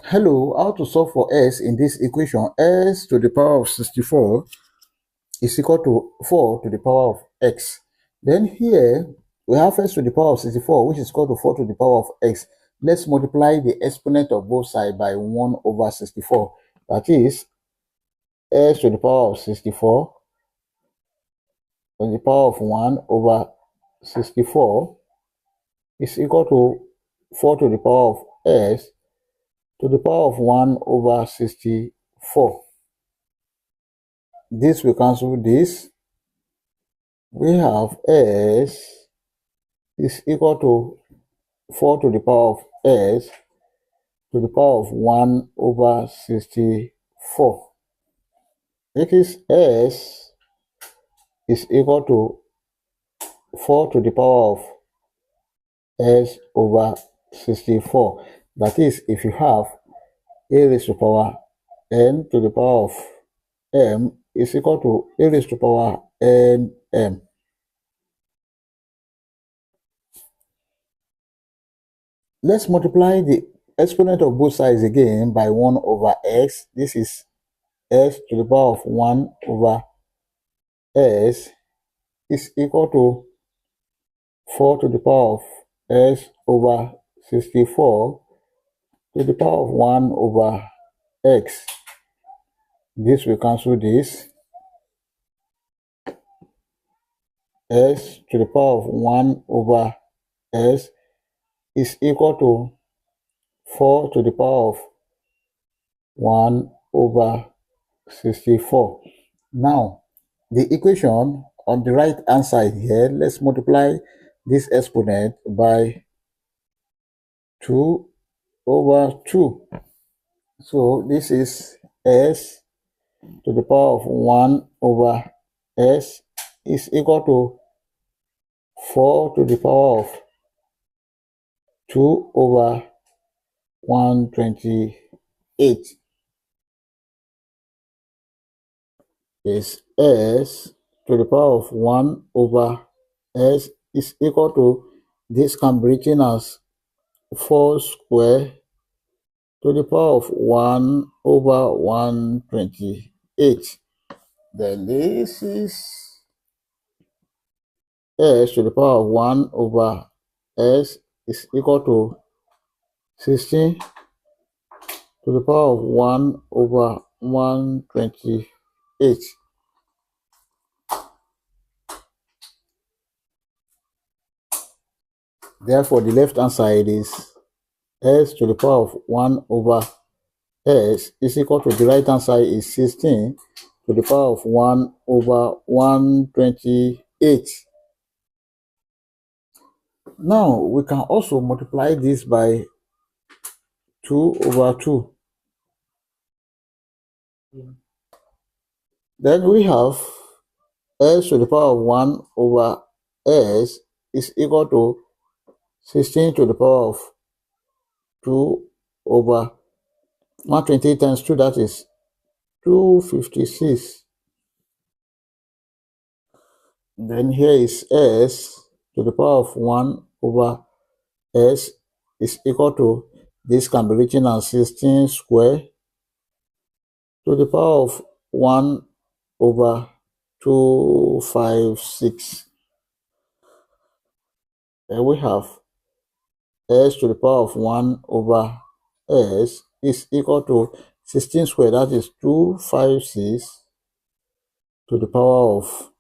Hello, how to solve for s in this equation? S to the power of 64 is equal to 4 to the power of x. Then here we have s to the power of 64, which is equal to 4 to the power of x. Let's multiply the exponent of both sides by 1 over 64. That is s to the power of 64 to the power of 1 over 64 is equal to 4 to the power of s to the power of 1 over 64. This will cancel this. We have s is equal to 4 to the power of s to the power of 1 over 64. It is s is equal to 4 to the power of s over 64. That is, if you have a raised to power n to the power of m is equal to a raised to power nm. Let's multiply the exponent of both sides again by 1 over x. This is s to the power of 1 over s is equal to 4 to the power of s over 64 to the power of 1 over x. This will cancel this. S to the power of 1 over s is equal to 4 to the power of 1 over 64. Now, the equation on the right hand side here, let's multiply this exponent by 2 over 2. So this is s to the power of 1 over s is equal to 4 to the power of 2 over 128. Is s to the power of 1 over s is equal to, this can be written as 4 square to the power of 1 over 128. Then this is s to the power of 1 over s is equal to 16 to the power of 1 over 128. Therefore, the left hand side is s to the power of 1 over s is equal to, the right hand side is 16 to the power of 1 over 128. Now, we can also multiply this by 2 over 2. Then we have s to the power of 1 over s is equal to 16 to the power of 2 over 128 times 2, that is 256. Then here is s to the power of 1 over s is equal to, this can be written as 16 square to the power of 1 over 256. Then we have s to the power of 1 over s is equal to 16 square, that is 256 to the power of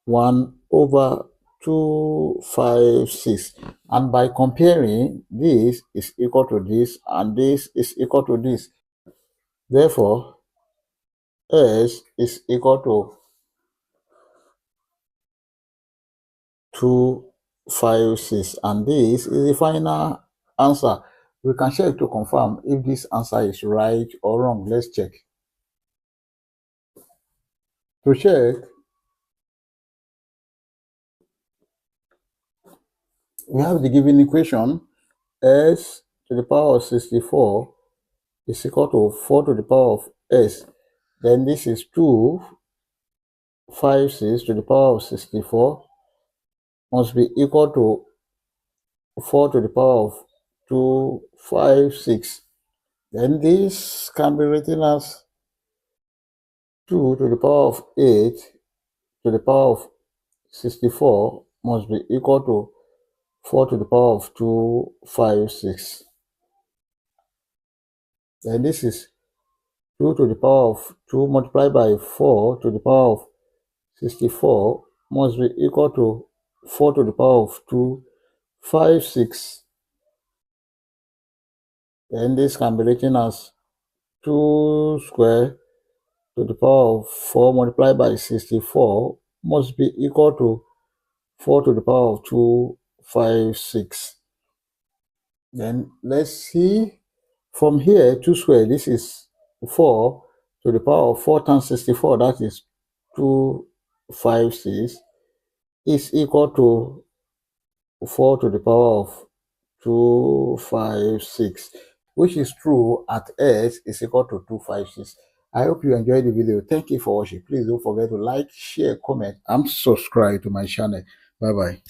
1 over 256. And by comparing, this is equal to this and this is equal to this. Therefore, s is equal to 256, and this is the final answer. We can check to confirm if this answer is right or wrong. Let's check. To check, we have the given equation. S to the power of 64 is equal to 4 to the power of s. Then this is 256 to the power of 64 must be equal to 4 to the power of 256. Then this can be written as 2 to the power of 8 to the power of 64 must be equal to 4 to the power of 256. Then this is 2 to the power of 2 multiplied by 4 to the power of 64 must be equal to 4 to the power of 256. Then this can be written as 2 square to the power of 4 multiplied by 64 must be equal to 4 to the power of 256. Then let's see from here, 2 square, this is 4 to the power of 4 times 64, that is 256, is equal to 4 to the power of 256, which is true at s is equal to 256. I hope you enjoyed the video. Thank you for watching. Please don't forget to like, share, comment, and subscribe to my channel. Bye bye.